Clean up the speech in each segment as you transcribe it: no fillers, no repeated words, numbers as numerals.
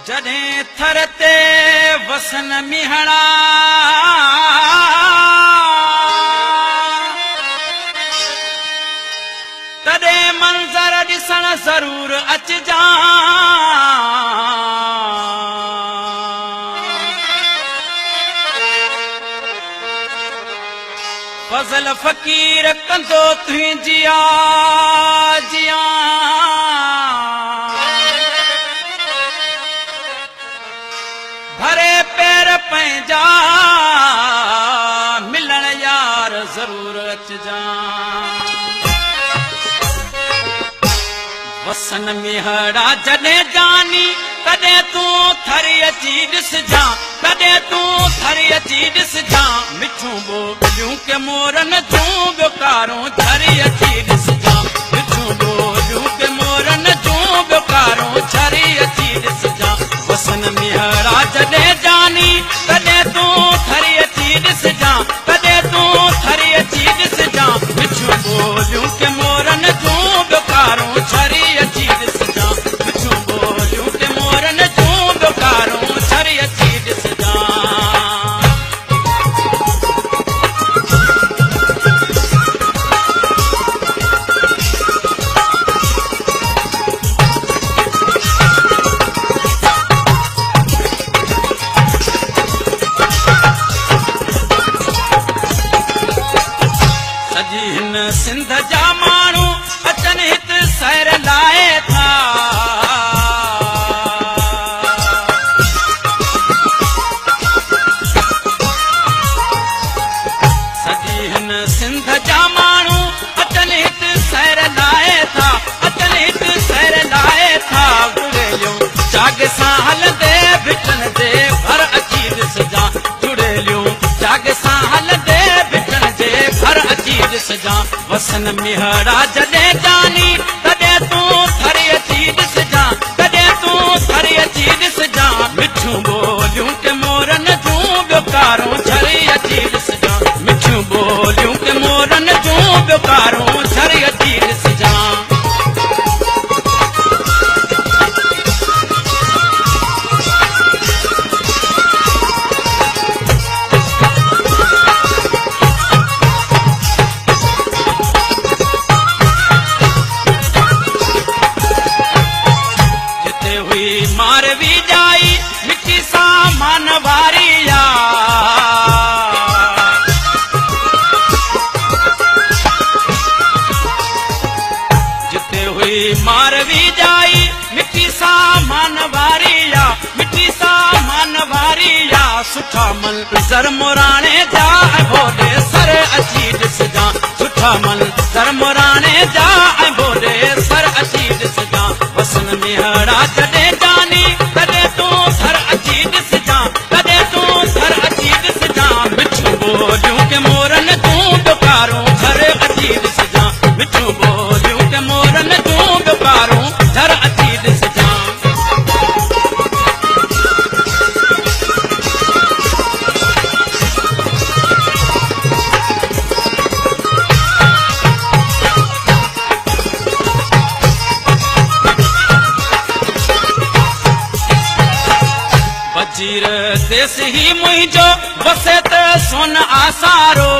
जॾहिं थर ते वसन मिहणा तॾहिं मंज़र ॾिसण ज़रूर अचिजां। फज़ल फ़क़ीर कंदो तुंहिंजी जियां भरे पैर पंहिंजा मिलण यार ज़रूर अचिजां। वसन मिहड़ा जॾहिं जानी तॾहिं तूं थरी अची ॾिसजां, तॾहिं तूं थरी अची ॾिसजां। मिठियूं ॿोलियूं के मोरनि जूं ॿियो कारूं झरी अची ॾिसजां, मिठियूं ॿोलियूं के मोरनि जूं ॿियो कारूं झरी अची ॾिसजां। वसन मिहड़ा जॾहिं जानी तॾहिं तूं थरी अची ॾिसजां, तॾहिं तूं थरी अची ॾिसजां। मिठियूं ॿोलियूं के मोरनि जूं ॿियो कारूं झरी अची ॾिसजां, मिठियूं ॿोलियूं के मोरनि जूं ॿियो कारूं झरी अची ॾिसजां। सॼी हिन सिंध जा माण्हू अचनि हिते सैर लाइ था। सॼी हिन सिंध जा माण्हू अचनि हिते सैर लाइ था, अचनि हिते सैर लाइ था। जुड़ेलियूं जाग सां हलंदे भिटनि जे घर अची ॾिसजां, जुड़ेलियूं जाग सां हलंदे भिटनि जे घर अची ॾिसजां। वसन मिहड़ा जॾहिं जानी तॾहिं तूं थरी अची ॾिसजां, तॾहिं तूं थरी अची ॾिसजां। मिठियूं ॿोलियूं के मोरनि जूं ॿियो कारूं झरी अची ॾिसजां, मिठियूं ॿोलियूं के मोरनि जूं ॿियो कारूं झरी अची ॾिसजां। मारवी जाई मिट्टी सामान वारिया, जिते हुई मारवी जाई मिट्टी सामान वारिया, मिट्टी सामान वारिया। सुठा मंज़र मुराणे जा भोले सर अची ॾिसजां, सुठा मंज़र मुराणे जा भोले सर अची ॾिसजां। वसन मिहड़ा जॾहिं जानी तॾहिं तूं थर अची ॾिसजां, तॾहिं तूं थर अची ॾिसजां। मिठियूं ॿोलियूं के मोरनि जूं ॿियो कारूं झर अची ॾिसजां, मिठियूं ॿोलियूं के मोरनि जूं ॿियो कारूं झर अची ॾिसजां। वजीर देश ही मुंहिंजो वसे त सोन आसारो,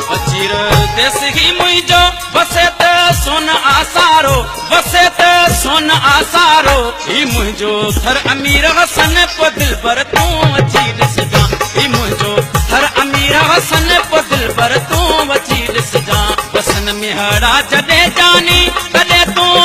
वजीर देश ही मुंहिंजो वसे त सोन आसारो, वसे त सोन आसारो। ही मुंहिंजो थर अमीर हसन पो दिलबर तूं अची ॾिसजां, ही मुंहिंजो थर अमीर हसन पो दिलबर तूं अची ॾिसजां। वसन मिहड़ा जॾहिं जानी तॾहिं तूं